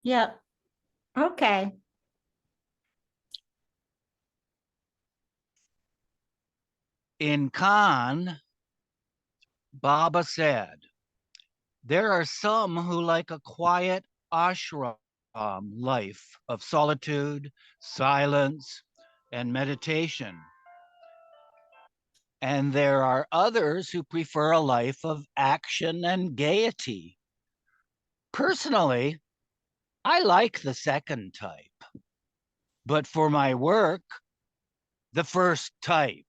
Yep. Okay. In Khan, Baba said, there are some who like a quiet ashram life of solitude, silence, and meditation. And there are others who prefer a life of action and gaiety. Personally, I like the second type, but for my work, the first type.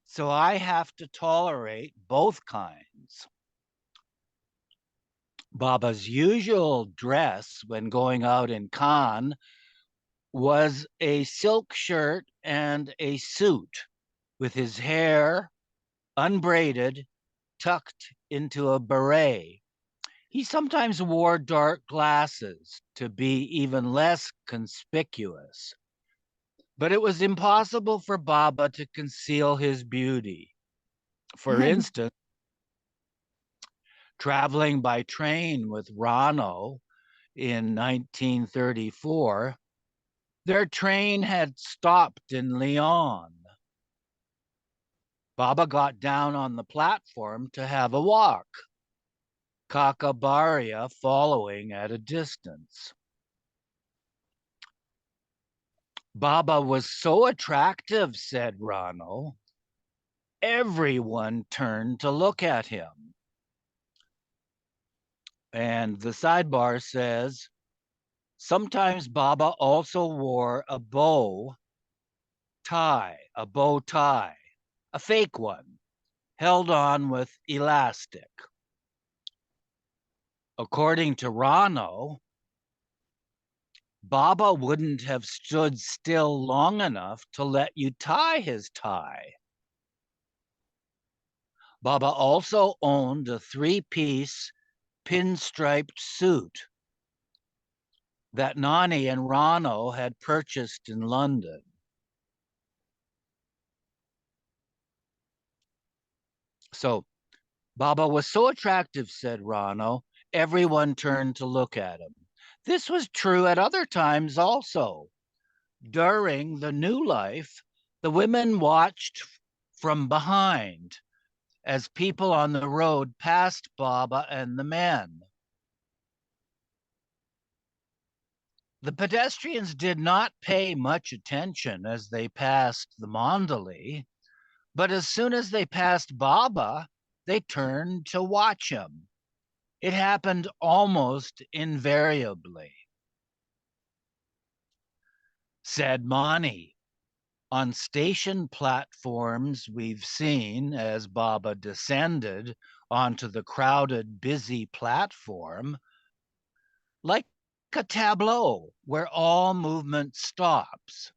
So I have to tolerate both kinds. Baba's usual dress when going out in Cannes was a silk shirt and a suit with his hair unbraided, tucked into a beret. He sometimes wore dark glasses to be even less conspicuous, but it was impossible for Baba to conceal his beauty. For instance, traveling by train with Rano in 1934, their train had stopped in Lyon. Baba got down on the platform to have a walk, Kakabaria following at a distance. Baba was so attractive, said Rano. Everyone turned to look at him. And the sidebar says, sometimes Baba also wore a bow tie, a fake one, held on with elastic. According to Rano, Baba wouldn't have stood still long enough to let you tie his tie. Baba also owned a three-piece pinstriped suit that Nani and Rano had purchased in London. So Baba was so attractive, said Rano, everyone turned to look at him. This was true at other times also. During the new life, the women watched from behind as people on the road passed Baba and the men. The pedestrians did not pay much attention as they passed the mandali, but as soon as they passed Baba, they turned to watch him. It happened almost invariably. Said Mani, on station platforms we've seen as Baba descended onto the crowded, busy platform, like a tableau where all movement stops.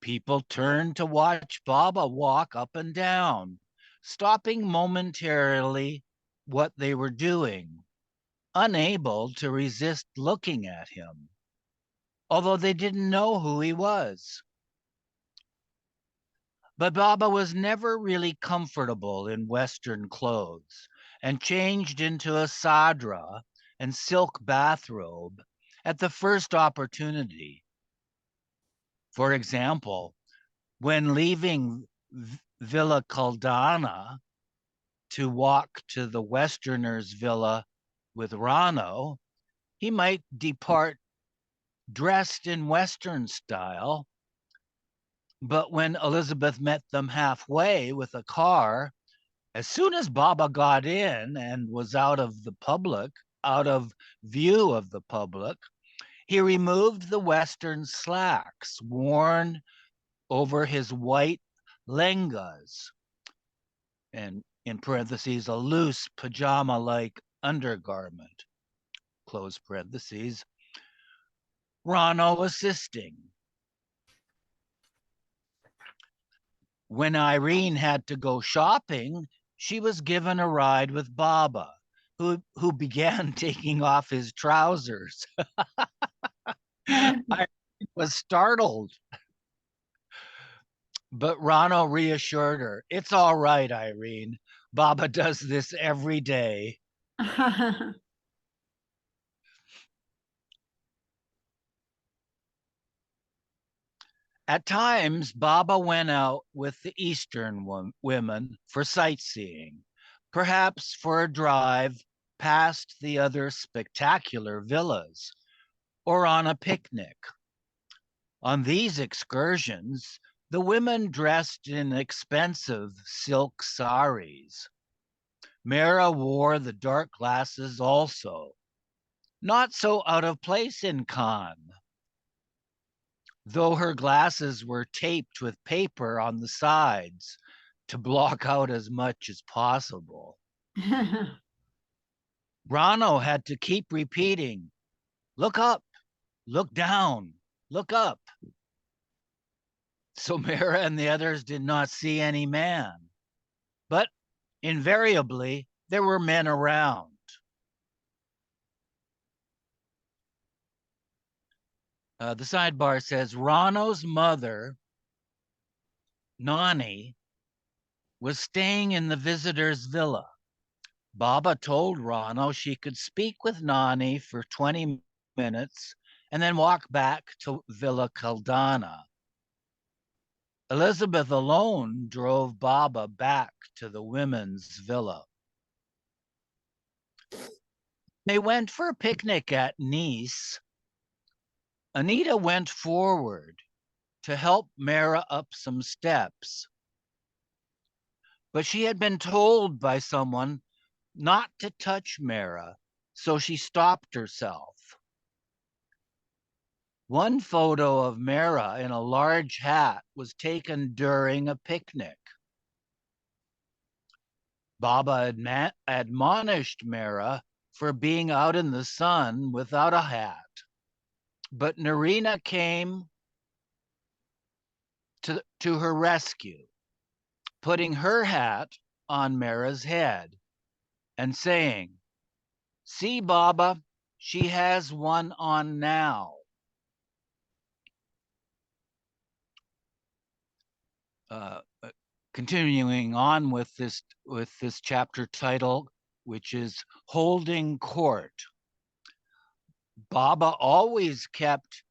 People turn to watch Baba walk up and down, stopping momentarily what they were doing, unable to resist looking at him, although they didn't know who he was. But Baba was never really comfortable in Western clothes and changed into a sadra and silk bathrobe at the first opportunity. For example, when leaving Villa Caldana to walk to the Westerner's villa with Rano, he might depart dressed in Western style, but when Elizabeth met them halfway with a car, as soon as Baba got in and was out of view of the public, he removed the Western slacks worn over his white lengas, and in parentheses, a loose pajama-like undergarment, close parentheses, Rano assisting. When Irene had to go shopping, she was given a ride with Baba, who began taking off his trousers. I was startled, but Rano reassured her, it's all right, Irene. Baba does this every day. At times, Baba went out with the Eastern women for sightseeing, perhaps for a drive past the other spectacular villas, or on a picnic. On these excursions, the women dressed in expensive silk saris. Mehera wore the dark glasses also, not so out of place in Cannes, though her glasses were taped with paper on the sides to block out as much as possible. Rano had to keep repeating, "Look up, look down, look up." So Mehera and the others did not see any man, but invariably there were men around. The sidebar says Rano's mother, Nani, was staying in the visitor's villa. Baba told Rano she could speak with Nani for 20 minutes and then walk back to Villa Caldana. Elizabeth alone drove Baba back to the women's villa. They went for a picnic at Nice. Anita went forward to help Mehera up some steps, but she had been told by someone not to touch Mehera, so she stopped herself. One photo of Mehera in a large hat was taken during a picnic. Baba admonished Mehera for being out in the sun without a hat, but Narina came to her rescue, putting her hat on Mehera's head and saying, "See, Baba, she has one on now." Uh, Continuing on with this chapter title, which is Holding Court. Baba always kept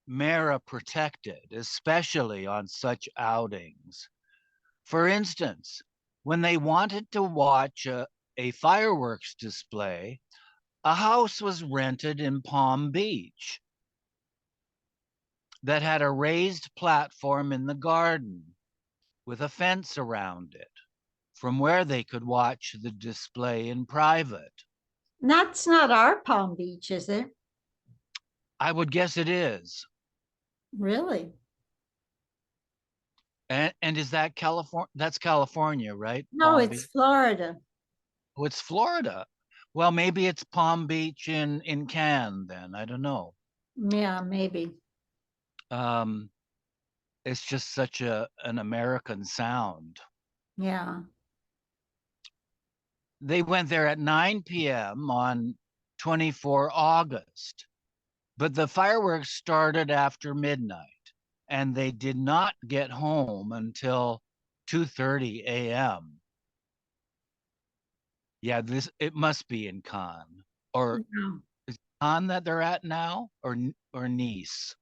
Mehera protected, especially on such outings. For instance, when they wanted to watch a fireworks display, a house was rented in Palm Beach that had a raised platform in the garden with a fence around it, from where they could watch the display in private. That's not our Palm Beach, is it? I would guess it is. Really? And is that California? That's California, right? No, Palm it's Beach. Florida. Oh, it's Florida. Well, maybe it's Palm Beach in Cannes then. I don't know. Yeah, maybe. Um, it's just such an American sound. Yeah. They went there at 9 p.m. on 24 August, but the fireworks started after midnight, and they did not get home until 2:30 a.m. Yeah, it must be in Cannes, or Yeah. is it Cannes that they're at now, or Nice.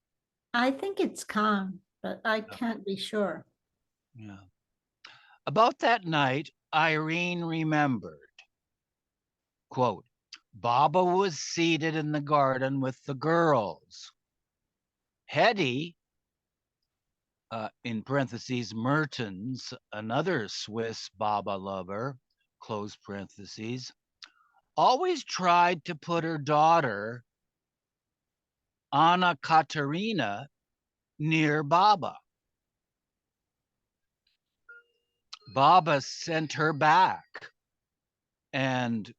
I think it's calm, but I can't be sure. Yeah. About that night, Irene remembered, quote, Baba was seated in the garden with the girls. Hetty, in parentheses, Mertens, another Swiss Baba lover, close parentheses, always tried to put her daughter, Anna Katerina, near Baba. Baba sent her back and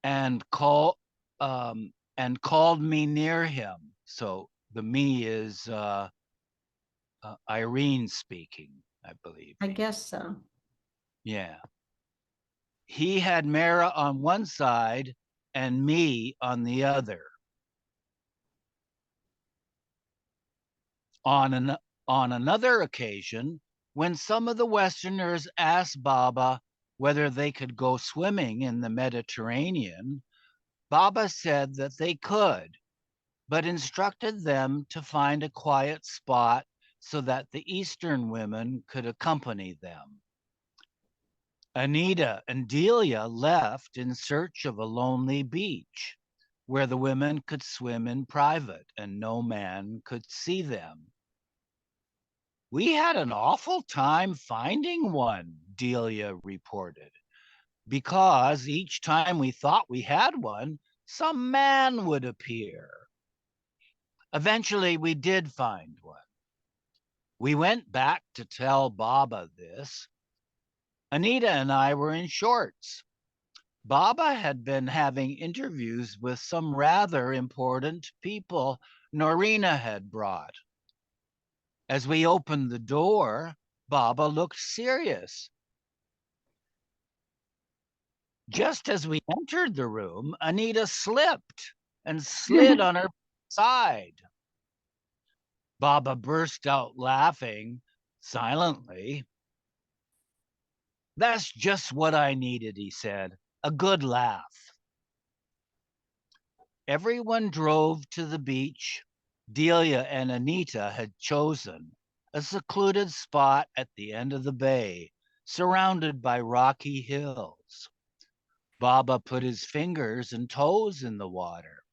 and call and called me near him. So the me is Irene speaking, I believe. I guess so. Yeah. He had Mehera on one side and me on the other. On another occasion, when some of the Westerners asked Baba whether they could go swimming in the Mediterranean, Baba said that they could, but instructed them to find a quiet spot so that the Eastern women could accompany them. Anita and Delia left in search of a lonely beach where the women could swim in private and no man could see them. We had an awful time finding one, Delia reported, because each time we thought we had one, some man would appear. Eventually, we did find one. We went back to tell Baba this. Anita and I were in shorts. Baba had been having interviews with some rather important people Norina had brought. As we opened the door, Baba looked serious. Just as we entered the room, Anita slipped and slid on her side. Baba burst out laughing silently. That's just what I needed, he said, a good laugh. Everyone drove to the beach Delia and Anita had chosen, a secluded spot at the end of the bay, surrounded by rocky hills. Baba put his fingers and toes in the water.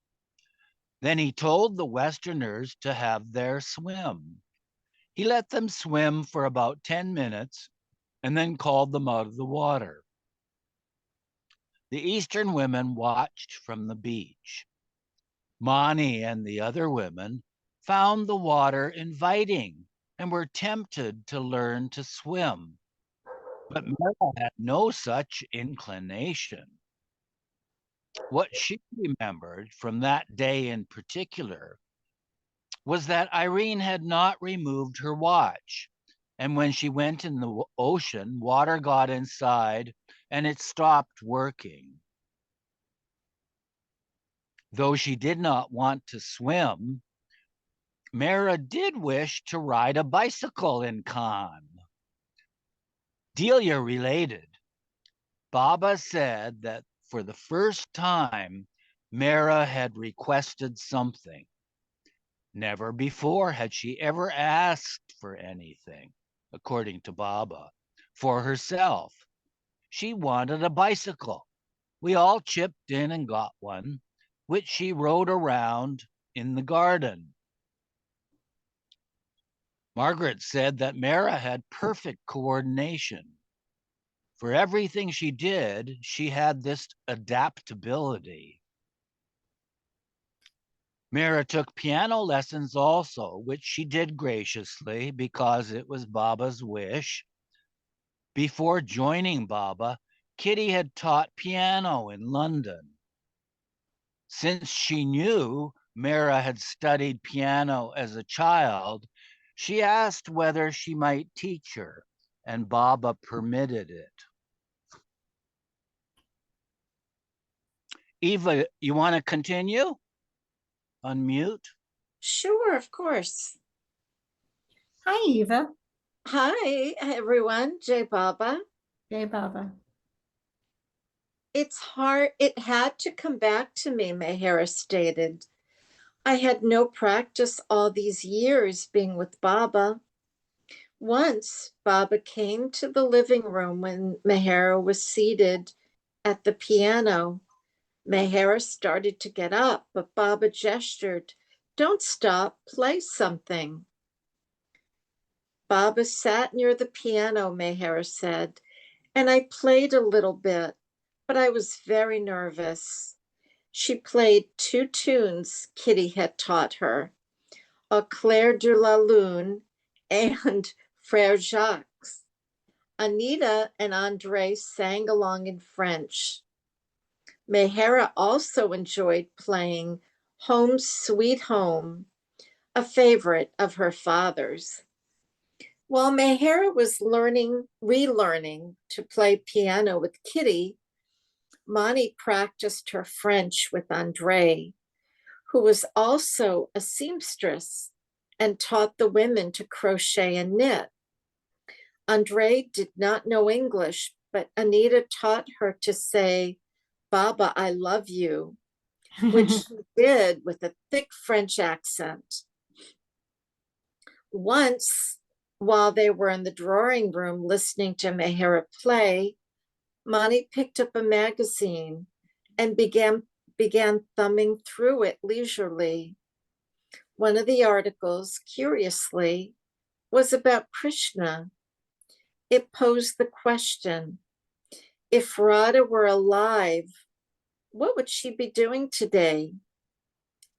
Then he told the Westerners to have their swim. He let them swim for about 10 minutes and then called them out of the water. The Eastern women watched from the beach. Mani and the other women found the water inviting and were tempted to learn to swim. But Mera had no such inclination. What she remembered from that day in particular was that Irene had not removed her watch. And when she went in the ocean, water got inside and it stopped working. Though she did not want to swim, Mera did wish to ride a bicycle in Cannes. Delia related. Baba said that for the first time, Mera had requested something. Never before had she ever asked for anything, according to Baba, for herself. She wanted a bicycle. We all chipped in and got one, which she rode around in the garden. Margaret said that Mera had perfect coordination. For everything she did, she had this adaptability. Mera took piano lessons also, which she did graciously because it was Baba's wish. Before joining Baba, Kitty had taught piano in London. Since she knew Mera had studied piano as a child, she asked whether she might teach her, and Baba permitted it. Eva, you want to continue? Unmute. Sure, of course. Hi, Eva. Hi, everyone. Jai Baba. Hey, Baba. It's hard. It had to come back to me, Mehera stated. I had no practice all these years being with Baba. Once, Baba came to the living room when Mehera was seated at the piano. Mehera started to get up, but Baba gestured, "Don't stop, play something." Baba sat near the piano, Mehera said, and I played a little bit, but I was very nervous. She played two tunes Kitty had taught her, Au clair de la lune and Frère Jacques. Anita and Andre sang along in French. Mehera also enjoyed playing Holmes' Sweet Home, a favorite of her father's. While Mehera was relearning to play piano with Kitty, Mani practiced her French with Andre, who was also a seamstress and taught the women to crochet and knit. Andre did not know English, but Anita taught her to say, "Baba, I love you," which she did with a thick French accent. Once, while they were in the drawing room listening to Mehera play, Mani picked up a magazine and began thumbing through it leisurely. One of the articles, curiously, was about Krishna. It posed the question, if Radha were alive, what would she be doing today?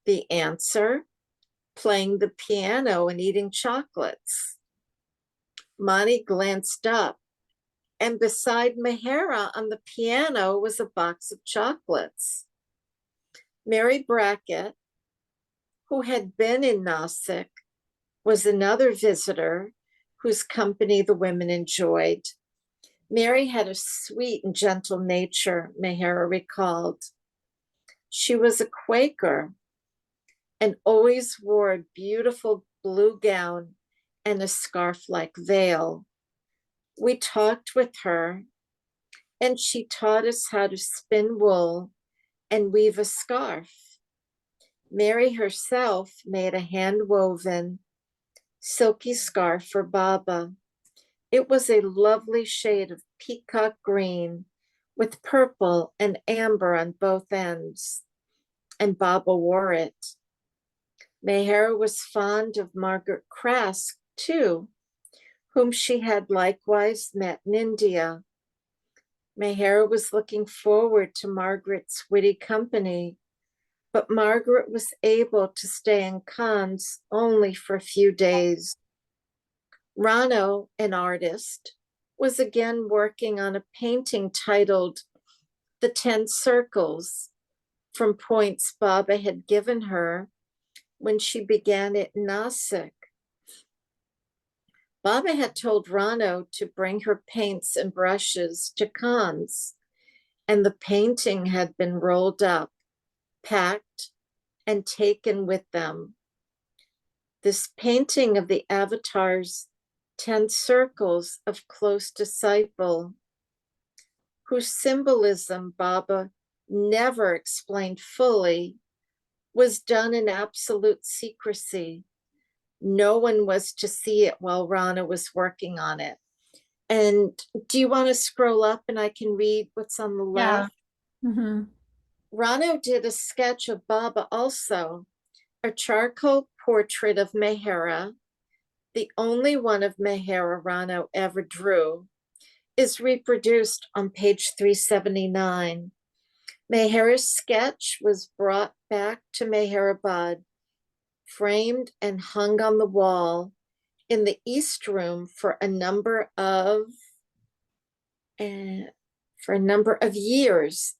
The answer, playing the piano and eating chocolates. Mani glanced up, and beside Mehera on the piano was a box of chocolates. Mary Brackett, who had been in Nasik, was another visitor whose company the women enjoyed. Mary had a sweet and gentle nature, Mehera recalled. She was a Quaker and always wore a beautiful blue gown and a scarf-like veil. We talked with her, and she taught us how to spin wool and weave a scarf. Mary herself made a hand-woven silky scarf for Baba. It was a lovely shade of peacock green with purple and amber on both ends, and Baba wore it. Mehera was fond of Margaret Crask, too, whom she had likewise met in India. Mehera was looking forward to Margaret's witty company, but Margaret was able to stay in Cannes only for a few days. Rano, an artist, was again working on a painting titled The 10 Circles from points Baba had given her when she began it in Nasik. Baba had told Rano to bring her paints and brushes to Cannes, and the painting had been rolled up, packed, and taken with them. This painting of the avatar's 10 circles of close disciple, whose symbolism Baba never explained fully, was done in absolute secrecy. No one was to see it while Rana was working on it. And do you want to scroll up and I can read what's on the left? Mhm. Rano did a sketch of Baba also, a charcoal portrait of Mehera, the only one of Mehera Rano ever drew, is reproduced on page 379. Mehera's sketch was brought back to Meherabad, framed and hung on the wall in the East Room for a number of years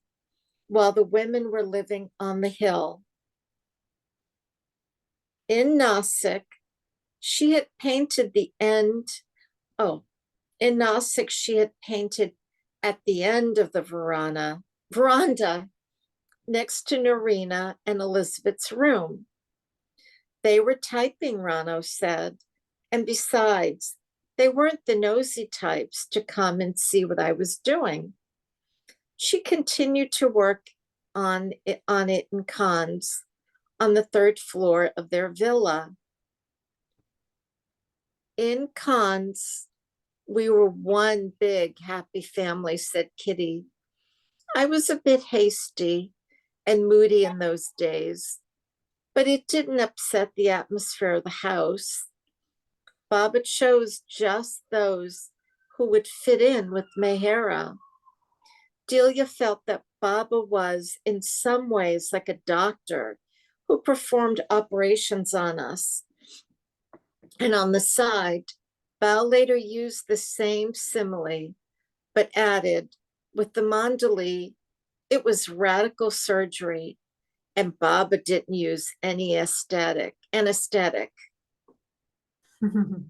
while the women were living on the hill. In Nasik, she had painted the end. In Nasik, she had painted at the end of the veranda next to Narina and Elizabeth's room. They were typing, Rano said, and besides, they weren't the nosy types to come and see what I was doing. She continued to work on it in Cannes on the 3rd floor of their villa. In Cannes, we were one big happy family, said Kitty. I was a bit hasty and moody in those days, but it didn't upset the atmosphere of the house. Baba chose just those who would fit in with Mehera. Delia felt that Baba was in some ways like a doctor who performed operations on us. And on the side, Bao later used the same simile, but added, with the mandali, it was radical surgery, and Baba didn't use any anesthetic. You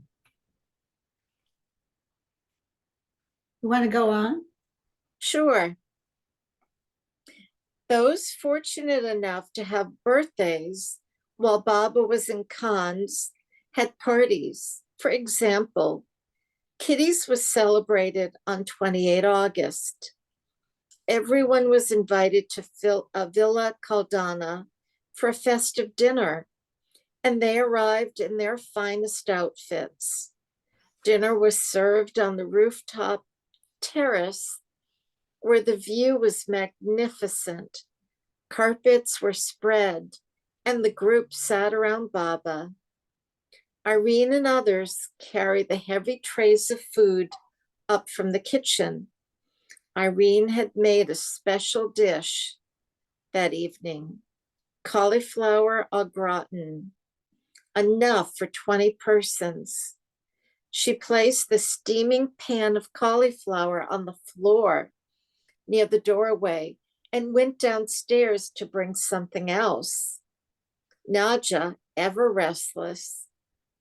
want to go on? Sure. Those fortunate enough to have birthdays while Baba was in Cannes had parties. For example, Kitty's was celebrated on 28 August. Everyone was invited to Villa Caldana for a festive dinner, and they arrived in their finest outfits. Dinner was served on the rooftop terrace where the view was magnificent. Carpets were spread, and the group sat around Baba. Irene and others carried the heavy trays of food up from the kitchen. Irene had made a special dish that evening, cauliflower au gratin, enough for 20 persons. She placed the steaming pan of cauliflower on the floor near the doorway and went downstairs to bring something else. Nadja, ever restless,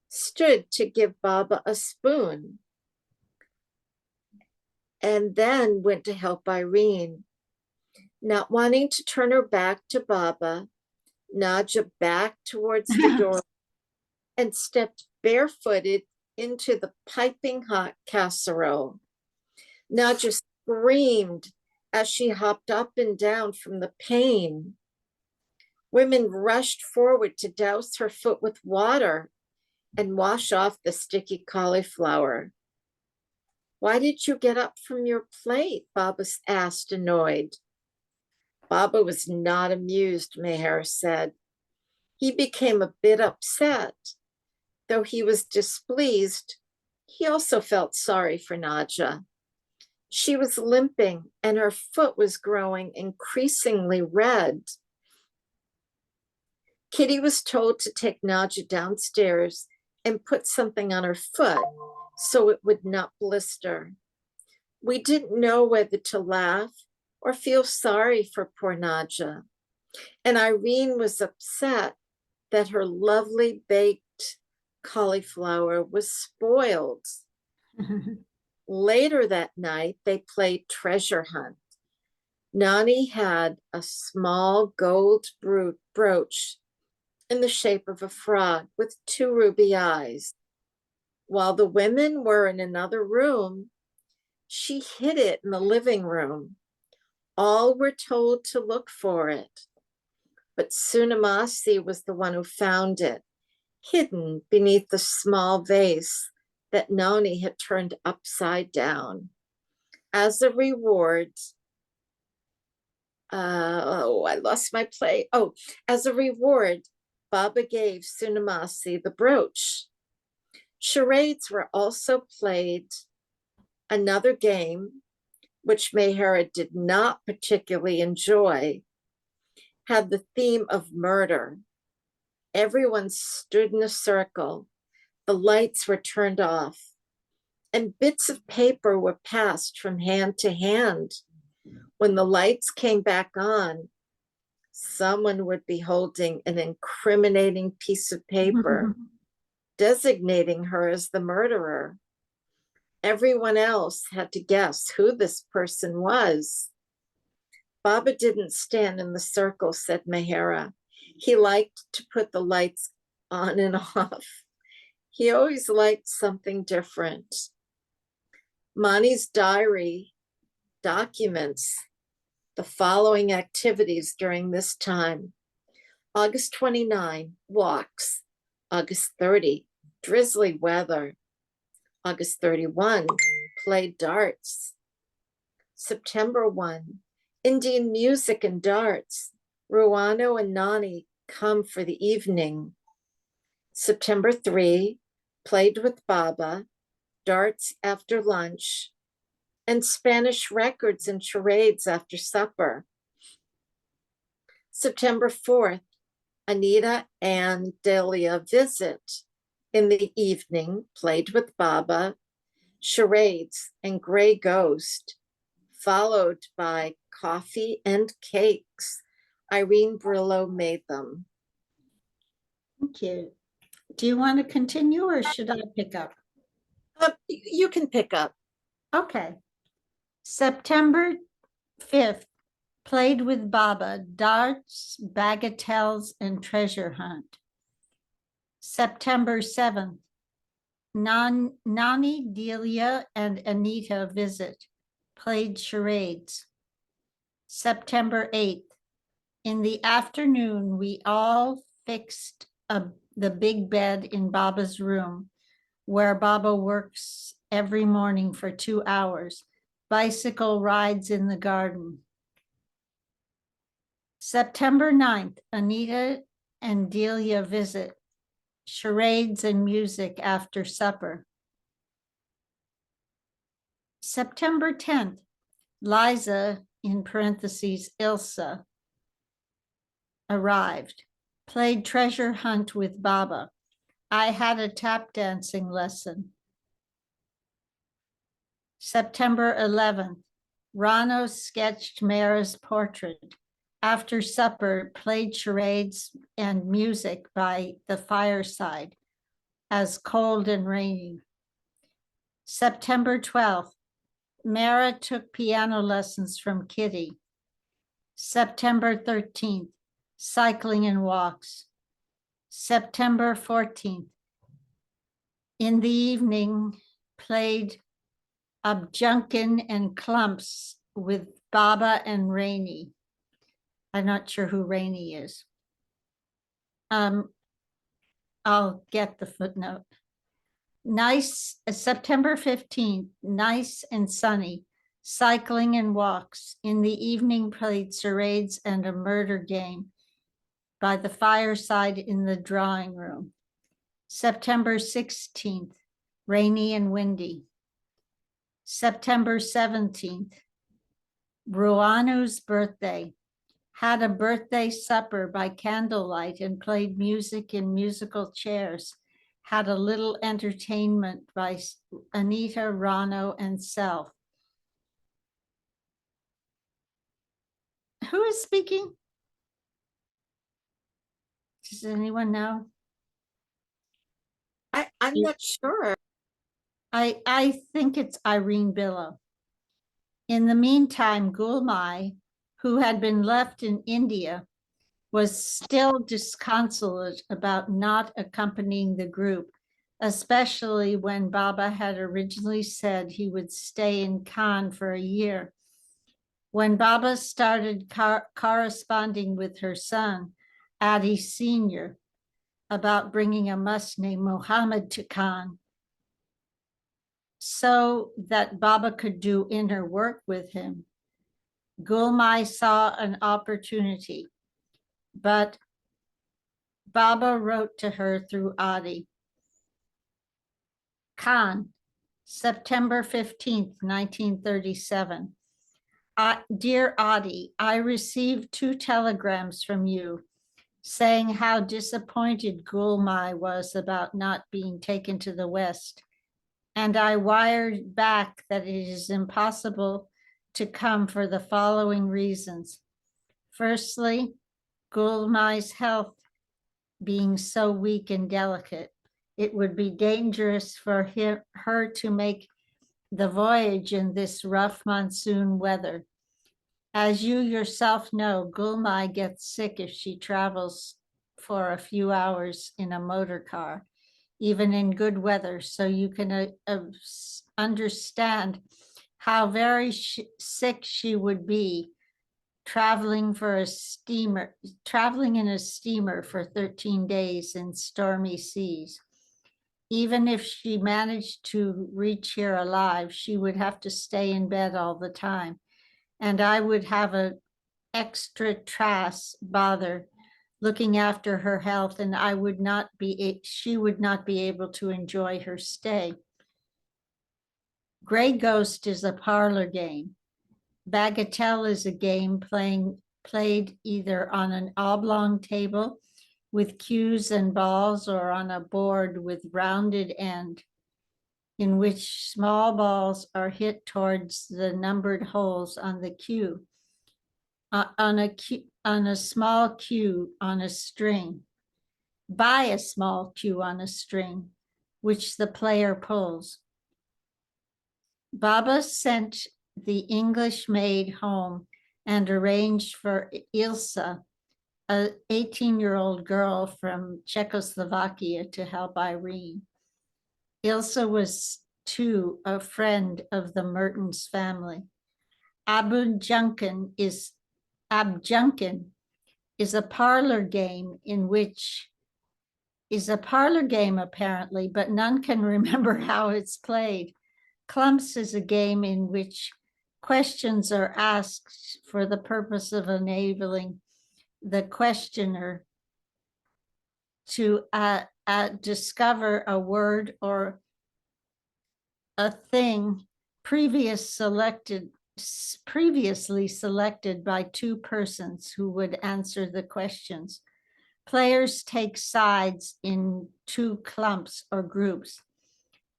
stood to give Baba a spoon and then went to help Irene. Not wanting to turn her back to Baba, Nadja backed towards the door and stepped barefooted into the piping hot casserole. Nadja screamed as she hopped up and down from the pain. Women rushed forward to douse her foot with water and wash off the sticky cauliflower. "Why did you get up from your plate?" Baba asked, annoyed. Baba was not amused, Meher said. He became a bit upset. Though he was displeased, he also felt sorry for Nadja. She was limping and her foot was growing increasingly red. Kitty was told to take Nadja downstairs and put something on her foot so it would not blister. We didn't know whether to laugh or feel sorry for poor Nadja, and Irene was upset that her lovely baked cauliflower was spoiled. Later that night, they played treasure hunt. Nani had a small gold brooch in the shape of a frog with 2 ruby eyes. While the women were in another room, she hid it in the living room. All were told to look for it, but Sunamasi was the one who found it, hidden beneath the small vase that Nani had turned upside down. As a reward, I lost my plate. As a reward, Baba gave Sunamasi the brooch. Charades were also played. Another game, which Mehera did not particularly enjoy, had the theme of murder. Everyone stood in a circle. The lights were turned off, and bits of paper were passed from hand to hand. When the lights came back on, someone would be holding an incriminating piece of paper, designating her as the murderer. Everyone else had to guess who this person was. Baba didn't stand in the circle, said Mehera. He liked to put the lights on and off. He always liked something different. Mani's diary documents the following activities during this time. August 29, walks. August 30, drizzly weather. August 31, played darts. September 1, Indian music and darts. Ruano and Nani come for the evening. September 3, played with Baba, darts after lunch, and Spanish records and charades after supper. September 4th, Anita and Delia visit. In the evening, played with Baba, charades, and Gray Ghost, followed by coffee and cakes. Irene Brillo made them. Thank you. Do you want to continue or should I pick up? You can pick up. Okay. September 5th, played with Baba, darts, bagatelles, and treasure hunt. September 7th, Nani, Delia, and Anita visit, played charades. September 8th. In the afternoon, we all fixed the big bed in Baba's room, where Baba works every morning for 2 hours. Bicycle rides in the garden. September 9th, Anita and Delia visit. Charades and music after supper. September 10th, Liza, in parentheses, Ilsa, arrived. Played treasure hunt with Baba. I had a tap dancing lesson. September 11th, Rano sketched Mehera's portrait. After supper, played charades and music by the fireside as cold and rainy. September 12th, Mehera took piano lessons from Kitty. September 13th, cycling and walks. September 14th, in the evening, played Abjunkin and Clumps with Baba and Rainey. I'm not sure who Rainey is. I'll get the footnote. September 15th, nice and sunny, cycling and walks. In the evening, played charades and a murder game by the fireside in the drawing room. September 16th, rainy and windy. September 17th, Ruanu's birthday. Had a birthday supper by candlelight and played music in musical chairs. Had a little entertainment by Anita, Rano, and Self. Who is speaking? Does anyone know? I'm not sure. I think it's Irene Billow. In the meantime, Gulmai, who had been left in India, was still disconsolate about not accompanying the group, especially when Baba had originally said he would stay in Cannes for a year. When Baba started corresponding with her son, Adi Sr., about bringing a Mus named Muhammad to Cannes, so that Baba could do inner work with him, Gulmai saw an opportunity, but Baba wrote to her through Adi. Cannes, September 15th, 1937. Dear Adi, I received 2 telegrams from you saying how disappointed Gulmai was about not being taken to the West. And I wired back that it is impossible to come for the following reasons. Firstly, Gulmai's health being so weak and delicate, it would be dangerous for her to make the voyage in this rough monsoon weather. As you yourself know, Gulmai gets sick if she travels for a few hours in a motor car, even in good weather. So you can understand how very sick she would be traveling in a steamer for 13 days in stormy seas. Even if she managed to reach here alive, she would have to stay in bed all the time. And I would have an extra bother looking after her health, and she would not be able to enjoy her stay. Gray Ghost is a parlor game. Bagatelle is a game played either on an oblong table with cues and balls or on a board with rounded end, in which small balls are hit towards the numbered holes on the cue, on a small cue on a string, by a small cue on a string, which the player pulls. Baba sent the English maid home and arranged for Ilsa, an 18-year-old girl from Czechoslovakia, to help Irene. Ilsa was too a friend of the Mertens family. Abu Junkin is Abjunkin is a parlor game apparently, but none can remember how it's played. Clumps is a game in which questions are asked for the purpose of enabling the questioner to discover a word or a thing previously selected by two persons who would answer the questions. Players take sides in two clumps or groups.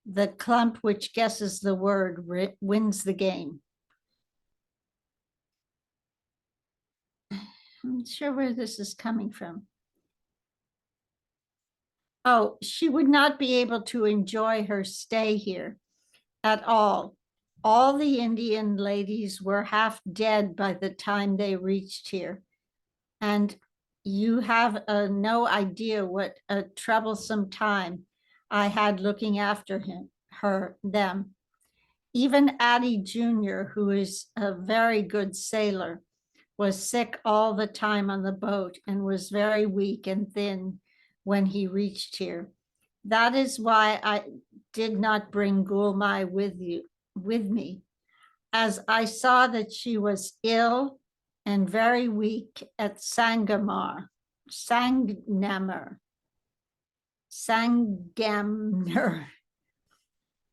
The clump which guesses the word wins the game. I'm not sure where this is coming from. Oh, she would not be able to enjoy her stay here at all. All the Indian ladies were half dead by the time they reached here. And you have no idea what a troublesome time I had looking after them. Even Addie Jr., who is a very good sailor, was sick all the time on the boat and was very weak and thin when he reached here. That is why I did not bring Gulmai with me, as I saw that she was ill and very weak at Sangamar.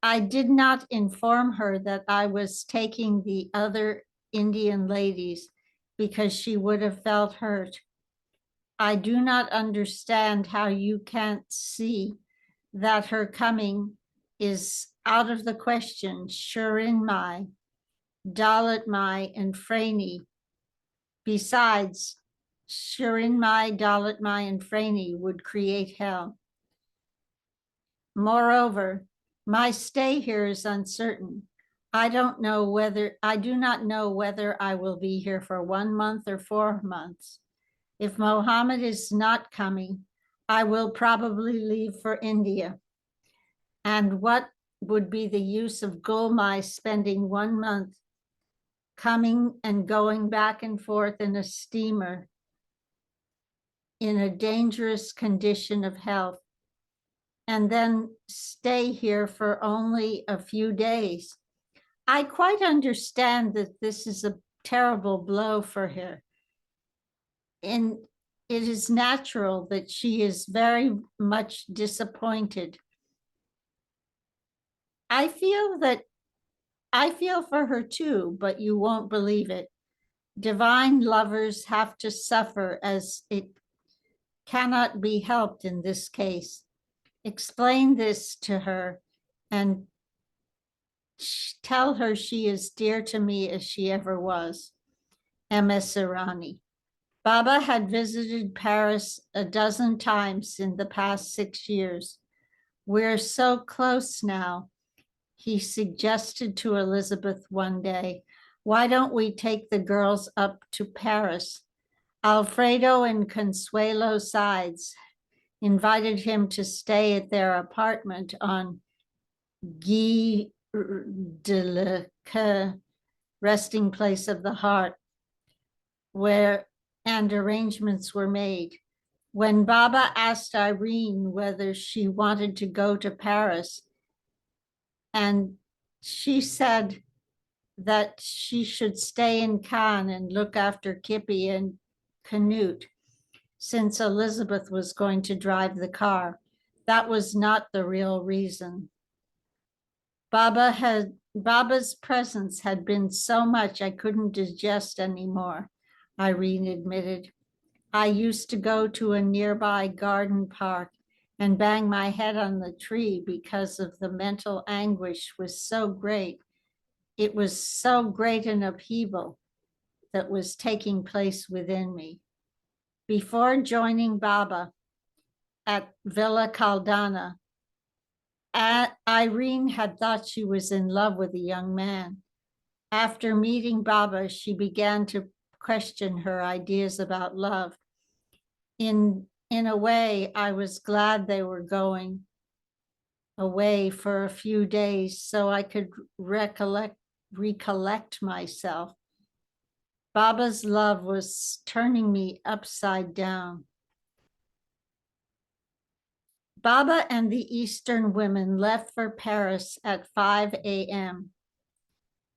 I did not inform her that I was taking the other Indian ladies because she would have felt hurt. I do not understand how you can't see that her coming is out of the question. Shirinmai, Dalatmai, and Franey. Besides, Shirinmai, Dalatmai, and Franey would create hell. Moreover, my stay here is uncertain. I do not know whether I will be here for 1 month or 4 months. If Mohammed is not coming, I will probably leave for India. And what would be the use of Gulmai spending 1 month coming and going back and forth in a steamer in a dangerous condition of health, and then stay here for only a few days? I quite understand that this is a terrible blow for her. And it is natural that she is very much disappointed. I feel for her too, but you won't believe it. Divine lovers have to suffer, as it cannot be helped in this case. Explain this to her and tell her she is dear to me as she ever was. M.S. Irani. Baba had visited Paris a dozen times in the past 6 years. We're so close now, he suggested to Elizabeth one day. Why don't we take the girls up to Paris? Alfredo and Consuelo Sides invited him to stay at their apartment on Guy de la Coeur, resting place of the heart, and arrangements were made. When Baba asked Irene whether she wanted to go to Paris, and she said that she should stay in Cannes and look after Kippy and Canute, since Elizabeth was going to drive the car. That was not the real reason. Baba's presence had been so much I couldn't digest anymore, Irene admitted. I used to go to a nearby garden park and bang my head on the tree because of the mental anguish was so great. It was so great an upheaval that was taking place within me. Before joining Baba at Villa Caldana, Irene had thought she was in love with a young man. After meeting Baba, she began to question her ideas about love. In a way, I was glad they were going away for a few days so I could recollect myself. Baba's love was turning me upside down. Baba and the Eastern women left for Paris at 5 a.m.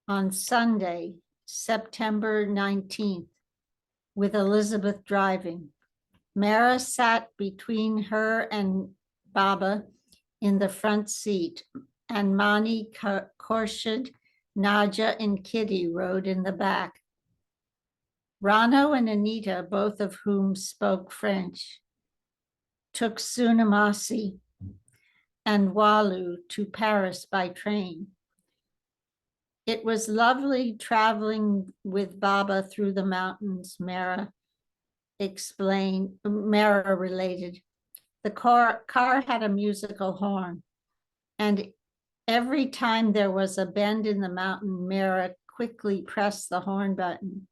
on Sunday, September 19th, with Elizabeth driving. Mehera sat between her and Baba in the front seat, and Mani, Khorshid, Naja, and Kitty rode in the back. Rano and Anita, both of whom spoke French, took Sunamasi and Walu to Paris by train. It was lovely traveling with Baba through the mountains, Mehera explained, Mehera related. The car had a musical horn, and every time there was a bend in the mountain, Mehera quickly pressed the horn button.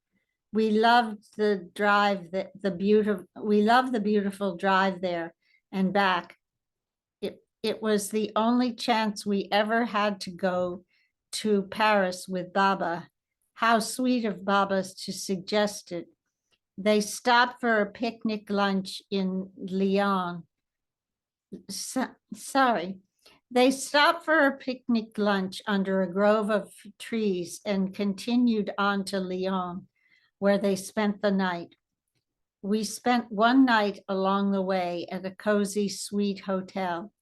We loved the drive, we loved the beautiful drive there and back. It was the only chance we ever had to go to Paris with Baba. How sweet of Baba to suggest it. They stopped for a picnic lunch in Lyon. They stopped for a picnic lunch under a grove of trees and continued on to Lyon, where they spent the night. We spent one night along the way at a cozy, sweet hotel.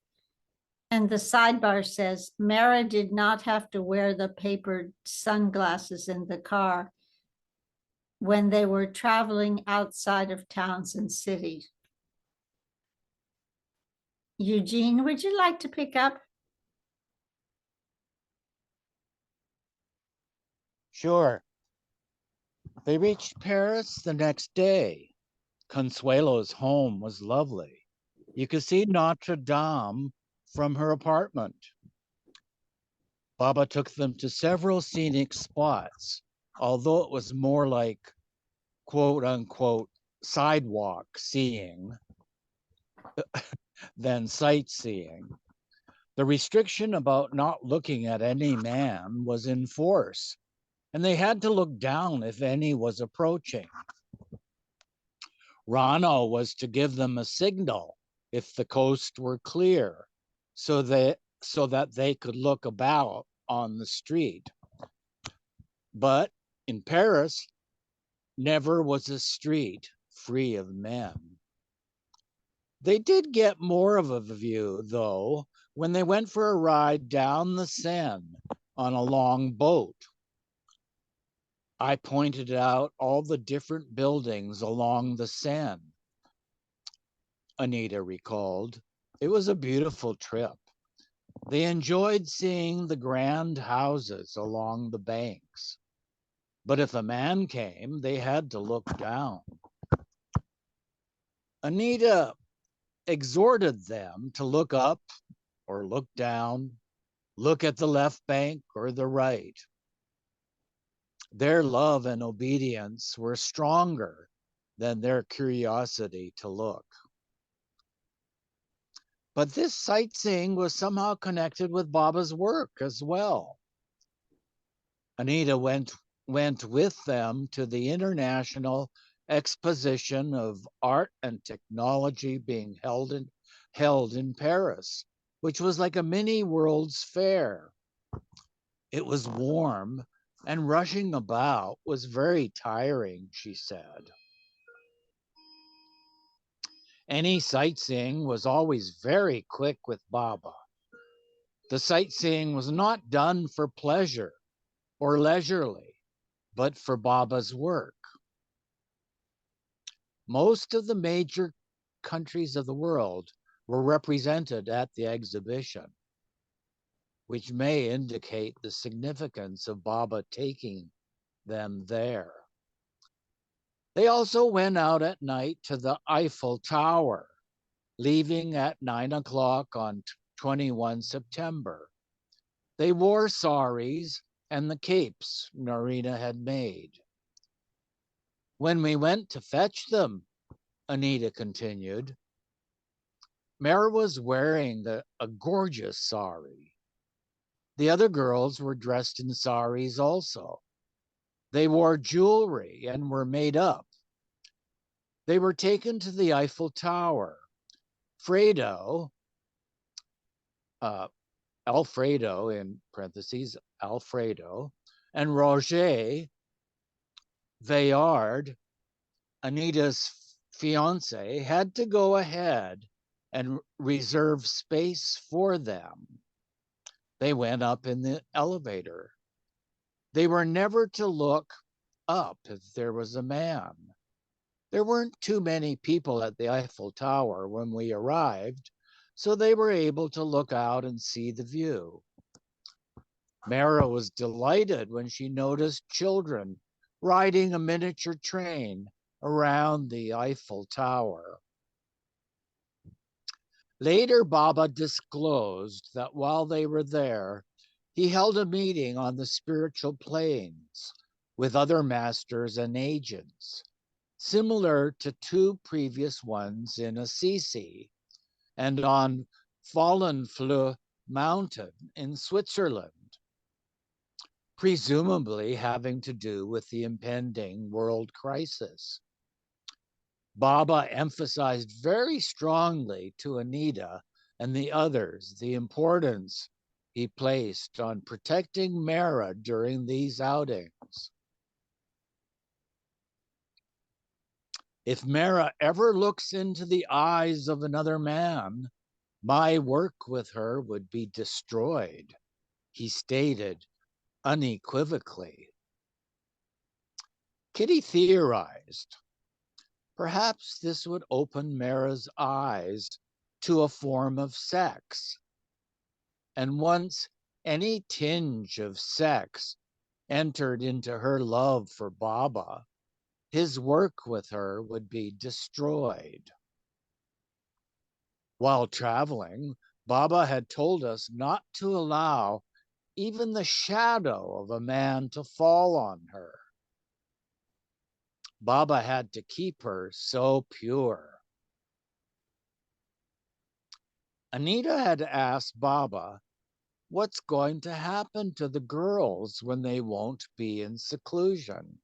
And the sidebar says, Mehera did not have to wear the papered sunglasses in the car when they were traveling outside of towns and cities. Eugene, would you like to pick up? Sure. They reached Paris the next day. Consuelo's home was lovely. You could see Notre Dame from her apartment. Baba took them to several scenic spots, although it was more like quote unquote sidewalk seeing than sightseeing. The restriction about not looking at any man was in force, and they had to look down if any was approaching. Rano was to give them a signal if the coast were clear, so that they could look about on the street. But in Paris, never was a street free of men. They did get more of a view, though, when they went for a ride down the Seine on a long boat. I pointed out all the different buildings along the Seine, Anita recalled. It was a beautiful trip. They enjoyed seeing the grand houses along the banks. But if a man came, they had to look down. Anita exhorted them to look up or look down, look at the left bank or the right. Their love and obedience were stronger than their curiosity to look. But this sightseeing was somehow connected with Baba's work as well. Anita went with them to the International Exposition of Art and Technology being held in Paris, which was like a mini World's Fair. It was warm, and rushing about was very tiring, she said. Any sightseeing was always very quick with Baba. The sightseeing was not done for pleasure or leisurely, but for Baba's work. Most of the major countries of the world were represented at the exhibition, which may indicate the significance of Baba taking them there. They also went out at night to the Eiffel Tower, leaving at 9 o'clock on 21 September. They wore saris and the capes Narina had made. When we went to fetch them, Anita continued, Mehera was wearing a gorgeous sari. The other girls were dressed in saris also. They wore jewelry and were made up. They were taken to the Eiffel Tower. Fredo, Alfredo in parentheses, Alfredo, and Roger Veyard, Anita's fiance, had to go ahead and reserve space for them. They went up in the elevator. They were never to look up if there was a man. There weren't too many people at the Eiffel Tower when we arrived, so they were able to look out and see the view. Mara was delighted when she noticed children riding a miniature train around the Eiffel Tower. Later, Baba disclosed that while they were there, he held a meeting on the spiritual planes with other masters and agents, similar to two previous ones in Assisi and on Fallenflue Mountain in Switzerland, presumably having to do with the impending world crisis. Baba emphasized very strongly to Anita and the others the importance he placed on protecting Mara during these outings. If Mara ever looks into the eyes of another man, my work with her would be destroyed, he stated unequivocally. Kitty theorized, perhaps this would open Mara's eyes to a form of sex. And once any tinge of sex entered into her love for Baba, his work with her would be destroyed. While traveling, Baba had told us not to allow even the shadow of a man to fall on her. Baba had to keep her so pure. Anita had asked Baba, what's going to happen to the girls when they won't be in seclusion,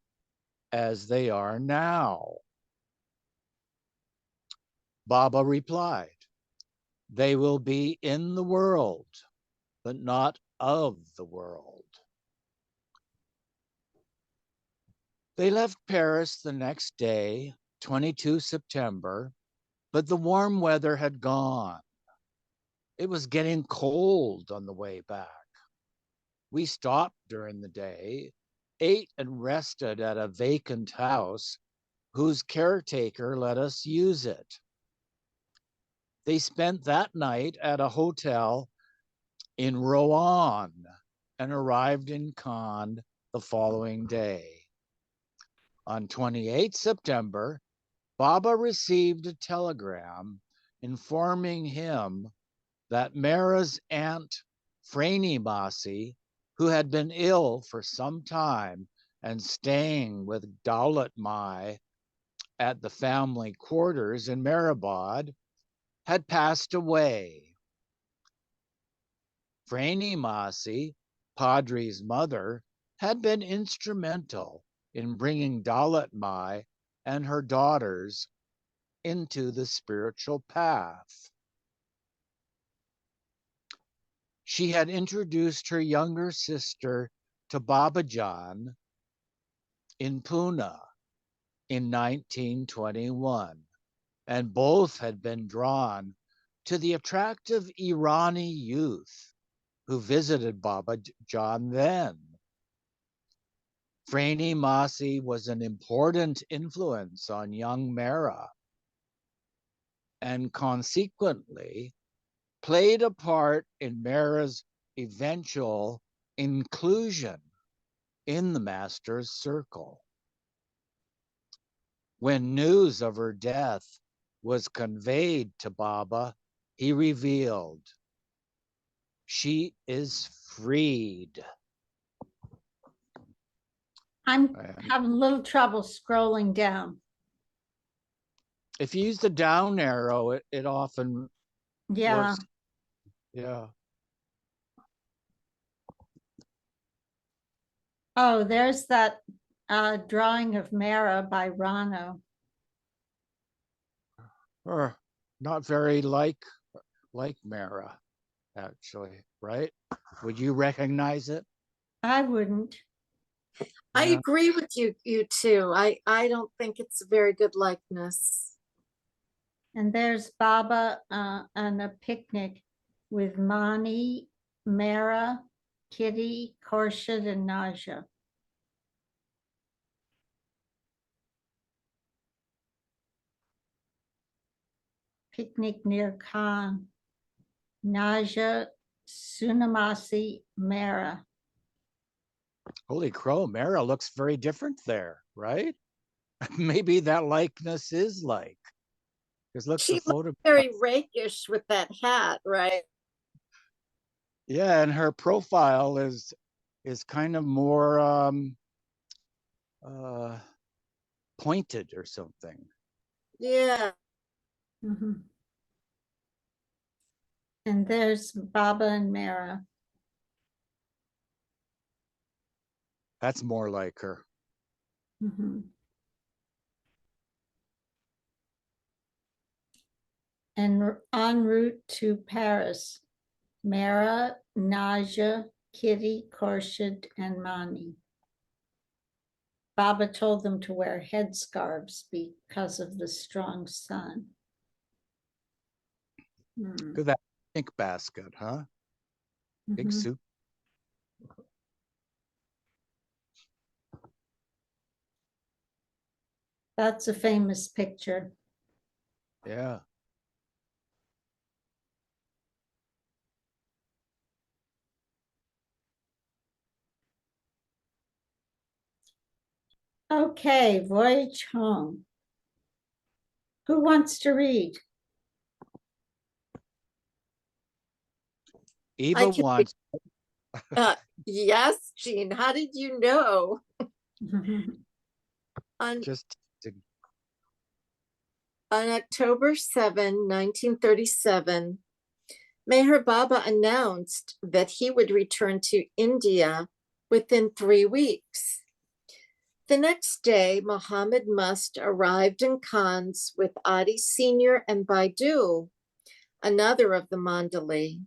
as they are now? Baba replied, they will be in the world, but not of the world. They left Paris the next day, 22 September, but the warm weather had gone. It was getting cold on the way back. We stopped during the day, ate and rested at a vacant house whose caretaker let us use it. They spent that night at a hotel in Rouen and arrived in Cannes the following day. On 28 September, Baba received a telegram informing him that Mara's aunt, Franny Masi, who had been ill for some time and staying with Daulat Mai at the family quarters in Mehrabad, had passed away. Franny Masi, Padri's mother, had been instrumental in bringing Daulat Mai and her daughters into the spiritual path. She had introduced her younger sister to Babajan in Pune in 1921, and both had been drawn to the attractive Irani youth who visited Babajan then. Franny Masi was an important influence on young Mara, and consequently played a part in Mara's eventual inclusion in the master's circle. When news of her death was conveyed to Baba, he revealed, she is freed. I'm And having a little trouble scrolling down. if you use the down arrow, it often Yeah, works. Yeah. oh, there's that drawing of Mehera by Rano. Or not very like Mehera, actually, right? Would you recognize it? I wouldn't. I Yeah. agree with you two. I don't think it's a very good likeness. And there's Baba on a picnic with Mani, Mehera, Kitty, Khorshid, and Naja. Picnic near Khan. Naja, Sunamasi, Mehera. Holy crow, Mehera looks very different there, right? Maybe that likeness is like. Because look, She the looks photo. very rakish with that hat, right? Yeah, and her profile is kind of more pointed or something. Yeah. Mhm. And there's Baba and Mehera. That's more like her. Mhm. And en route to Paris, Mehera, Naja, Kitty, Khorshid, and Mani. Baba told them to wear headscarves because of the strong sun. Look at that pink basket, huh? Big Mhm. suit. That's a famous picture. Yeah. Okay, voyage home. Who wants to read? Eva can wants. Yes, Jean. How did you know? On Just On October 7, 1937, Meher Baba announced that he would return to India within 3 weeks. The next day, Muhammad Must arrived in Cannes with Adi Sr. and Baidu, another of the Mandali.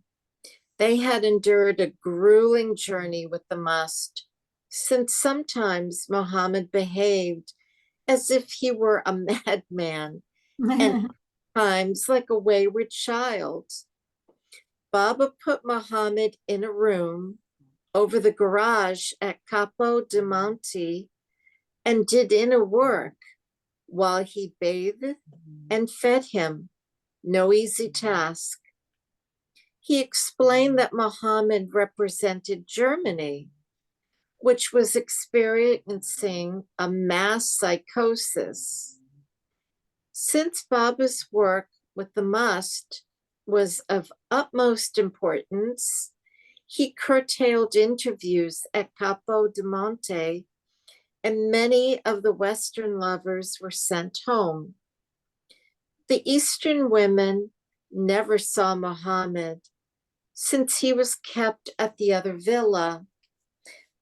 They had endured a grueling journey with the Must, since sometimes Muhammad behaved as if he were a madman and times like a wayward child. Baba put Muhammad in a room over the garage at Capo di Monte and did inner work while he bathed and fed him. No easy task. He explained that Muhammad represented Germany, which was experiencing a mass psychosis. Since Baba's work with the Must was of utmost importance, he curtailed interviews at Capo di Monte, and many of the Western lovers were sent home. The Eastern women never saw Muhammad, since he was kept at the other villa,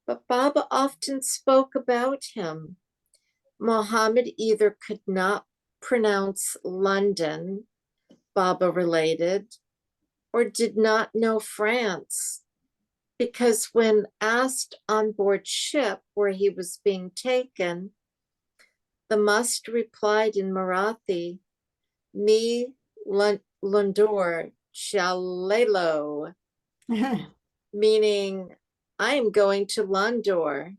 but Baba often spoke about him. Muhammad either could not pronounce London, Baba related, or did not know France, because when asked on board ship where he was being taken, the Must replied in Marathi, "Me Lundor Chalelo," meaning, "I am going to Londor."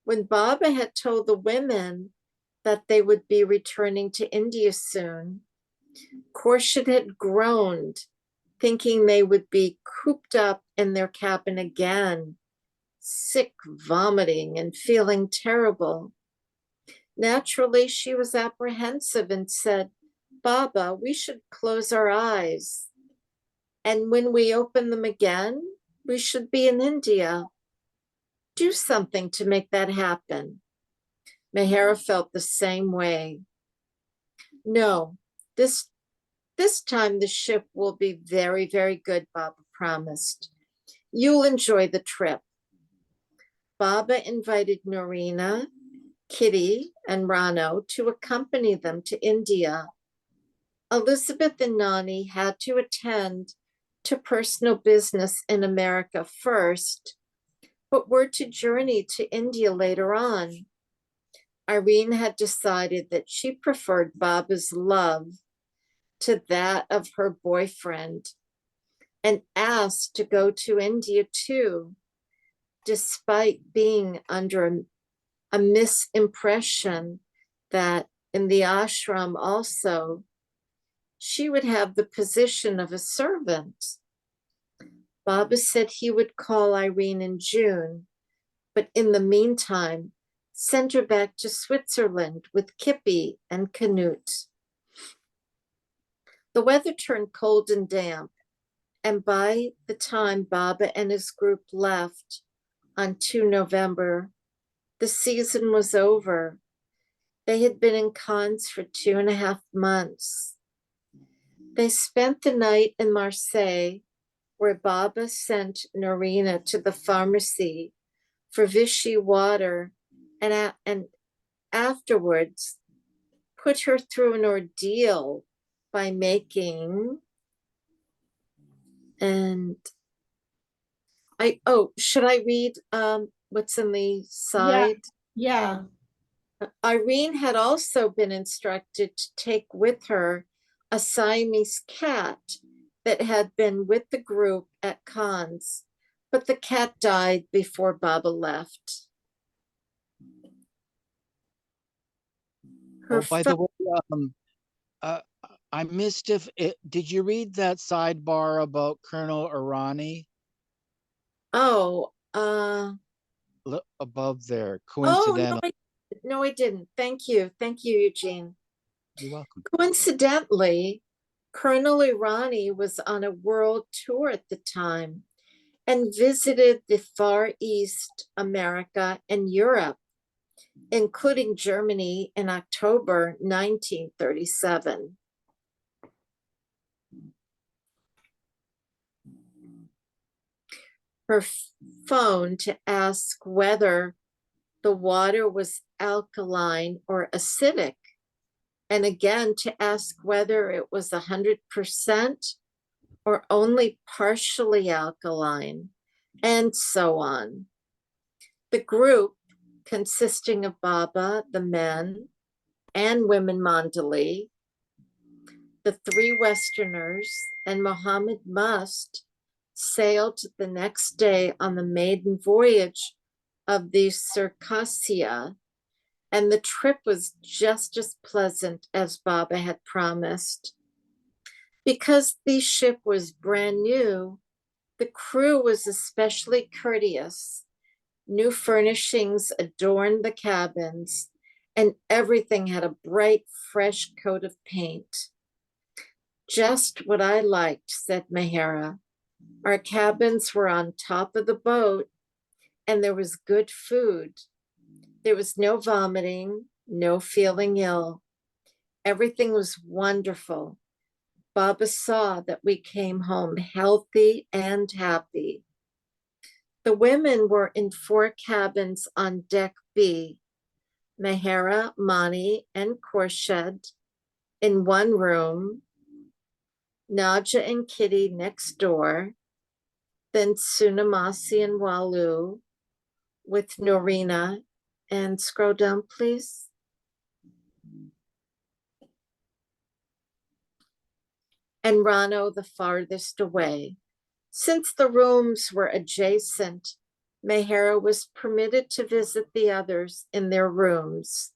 When Baba had told the women that they would be returning to India soon, Khorshid had groaned, thinking they would be cooped up in their cabin again, sick, vomiting, and feeling terrible. Naturally, she was apprehensive and said, "Baba, we should close our eyes. And when we open them again, we should be in India. Do something to make that happen." Mehera felt the same way. "No, this time the ship will be very, very good," Baba promised. "You'll enjoy the trip." Baba invited Norina, Kitty, and Rano to accompany them to India. Elizabeth and Nani had to attend to personal business in America first, but were to journey to India later on. Irene had decided that she preferred Baba's love to that of her boyfriend and asked to go to India too, despite being under a misimpression that in the ashram also she would have the position of a servant. Baba said he would call Irene in June, but in the meantime, sent her back to Switzerland with Kippy and Canute. The weather turned cold and damp, and by the time Baba and his group left on 2 November, the season was over. They had been in Cannes for 2.5 months. They spent the night in Marseille, where Baba sent Norina to the pharmacy for Vichy water and afterwards put her through an ordeal by making, and should I read what's in the side? Yeah, Irene had also been instructed to take with her a Siamese cat that had been with the group at Cannes, but the cat died before Baba left. Her By the way, I missed did you read that sidebar about Colonel Irani above there? Coincidental. No, I didn't. Thank you, Eugene. You're welcome. Coincidentally, Colonel Irani was on a world tour at the time and visited the Far East America and Europe, including Germany in October 1937. Her phone to ask whether the water was alkaline or acidic, and again to ask whether it was 100% or only partially alkaline, and so on. The group, consisting of Baba, the men, and women Mandali, the 3 Westerners, and Mohammed Must, sailed the next day on the maiden voyage of the Circassia, and the trip was just as pleasant as Baba had promised. Because the ship was brand new, the crew was especially courteous. New furnishings adorned the cabins, and everything had a bright, fresh coat of paint. Just what I liked, said Mehera. Our cabins were on top of the boat, and there was good food. There was no vomiting, no feeling ill. Everything was wonderful. Baba saw that we came home healthy and happy. The women were in 4 cabins on deck B. Mehera, Mani, and Khorshid in one room, Naja and Kitty next door, then Sunamasi and Walu with Norina. And scroll down, please. And Rano the farthest away. Since the rooms were adjacent, Mehera was permitted to visit the others in their rooms.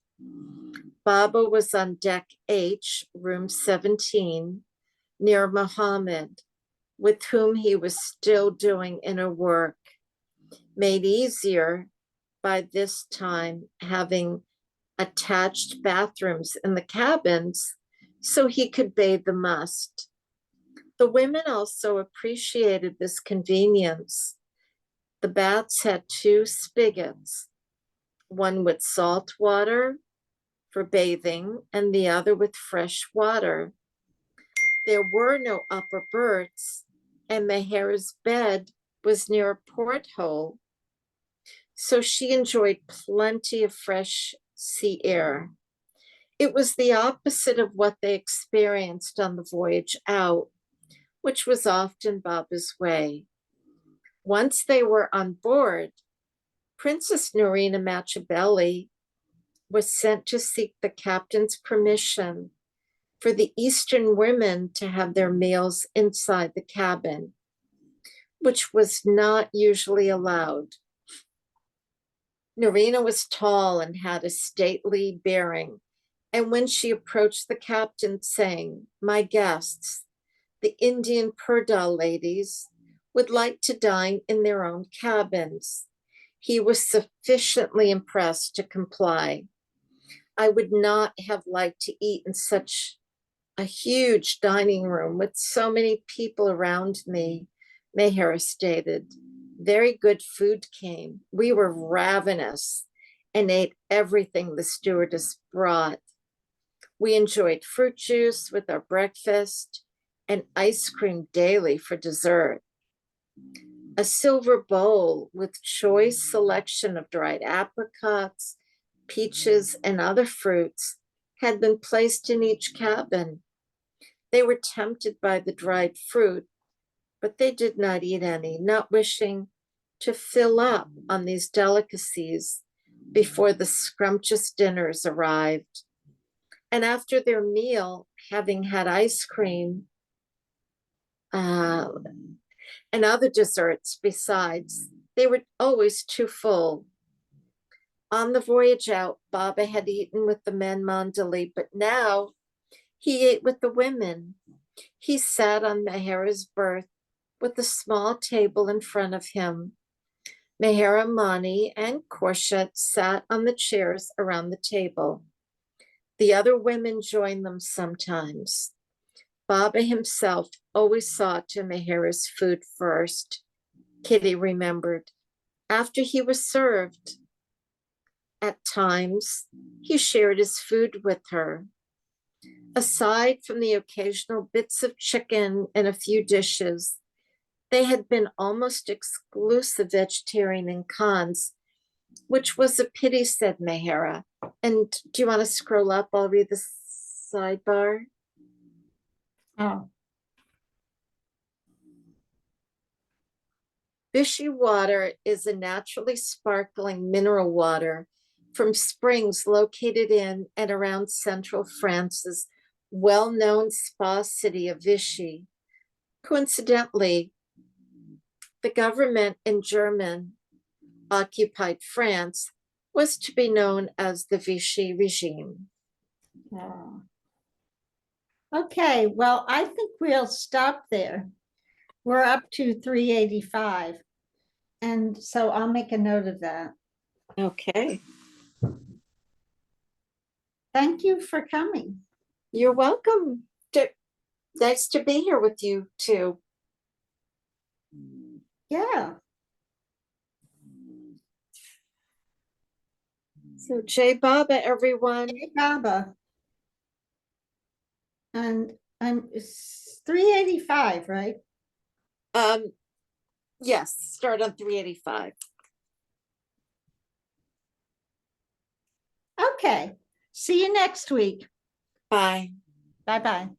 Baba was on deck H, room 17, near Muhammad, with whom he was still doing inner work, made easier by this time having attached bathrooms in the cabins so he could bathe the Must. The women also appreciated this convenience. The baths had 2 spigots, one with salt water for bathing and the other with fresh water. There were no upper berths, and Mehera's bed was near a porthole. so she enjoyed plenty of fresh sea air. It was the opposite of what they experienced on the voyage out, which was often Baba's way. Once they were on board, Princess Norina Machiavelli was sent to seek the captain's permission for the Eastern women to have their meals inside the cabin, which was not usually allowed. Norina was tall and had a stately bearing, and when she approached the captain saying, "My guests, the Indian Purdal ladies, would like to dine in their own cabins," he was sufficiently impressed to comply. "I would not have liked to eat in such a huge dining room with so many people around me," Mehera stated. "Very good food came. We were ravenous and ate everything the stewardess brought. We enjoyed fruit juice with our breakfast and ice cream daily for dessert. A silver bowl with choice selection of dried apricots, peaches, and other fruits had been placed in each cabin. They were tempted by the dried fruit, but they did not eat any, not wishing to fill up on these delicacies before the scrumptious dinners arrived. And after their meal, having had ice cream and other desserts besides, they were always too full. On the voyage out, Baba had eaten with the men Mandali, but now he ate with the women. He sat on Mehera's berth with a small table in front of him. Mehera, Mani, and Korshet sat on the chairs around the table. The other women joined them sometimes. Baba himself always saw to Mehera's food first, Kitty remembered. After he was served, at times, he shared his food with her. Aside from the occasional bits of chicken and a few dishes, they had been almost exclusive vegetarian in Khan's, which was a pity, said Mehera. And do you want to scroll up? I'll read the sidebar. Oh, Vichy water is a naturally sparkling mineral water from springs located in and around central France's well-known spa city of Vichy. Coincidentally, the government in German occupied France was to be known as the Vichy regime. yeah. Okay, well, I think we'll stop there. We're up to 385. And so I'll make a note of that. Okay, Thank you for coming. you're welcome. Nice to be here with you too. Yeah. So Jai Baba, everyone. Hey, Baba. And it's 385, right? Yes, start on 385. Okay. See you next week. Bye. Bye-bye.